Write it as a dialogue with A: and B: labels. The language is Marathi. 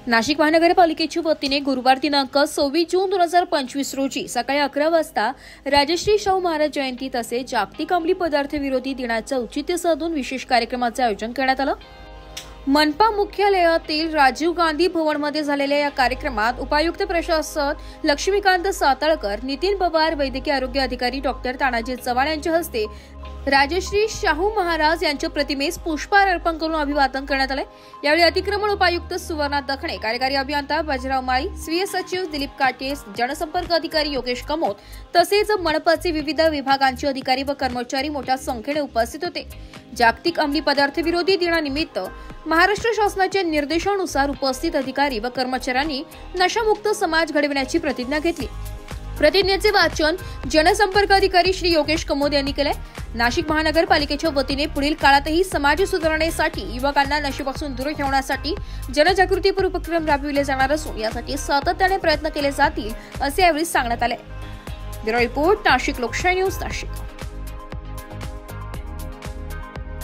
A: नाशिक महानगरपालिकेच्या वतीने गुरुवार दिनांक 26 जून 2025 रोजी सकाळी 11 वाजता राजश्री शाहू महाराज जयंती तसेच जागतिक अंमली पदार्थ विरोधी दिनाचं औचित्य साधून विशेष कार्यक्रमाचे आयोजन करण्यात आलं। मनपा मुख्यालयातील राजीव गांधी भवनमध्ये झालेल्या या कार्यक्रमात उपायुक्त प्रशासन लक्ष्मीकांत साताळकर, नितीन पवार, वैद्यकीय आरोग्य अधिकारी डॉक्टर तानाजी चव्हाण यांच्या हस्ते राजश्री शाहू महाराज यांच्या प्रतिमेस पुष्पहार अर्पण करून अभिवादन करण्यात आले। यावेळी अतिक्रमण उपायुक्त सुवर्णा दखणे, कार्यकारी अभियंता बाजीराव माळी, स्वीय सचिव दिलीप काटे, जनसंपर्क अधिकारी योगेश कमोत तसेच मनपाचे विविध विभागांचे अधिकारी व कर्मचारी मोठ्या संख्येने उपस्थित होते। जागतिक अंमली पदार्थ विरोधी दिनानिमित्त महाराष्ट्र शासनाच्या निर्देशानुसार उपस्थित अधिकारी व कर्मचाऱ्यांनी नशामुक्त समाज घडविण्याची प्रतिज्ञा घेतली। प्रतिज्ञेचे वाचन जनसंपर्क अधिकारी श्री योगेश कमोद यांनी केले। नाशिक महानगरपालिकेच्या वतीने पुढील काळातही समाज सुधारणेसाठी युवकांना नशेपासून दूर ठेवण्यासाठी जनजागृतीपर उपक्रम राबविले जाणार असून यासाठी सातत्याने प्रयत्न केले जातील असे यावेळी सांगण्यात आले। ब्युरो रिपोर्ट, नाशिक लोकशाही न्यूज, नाशिक।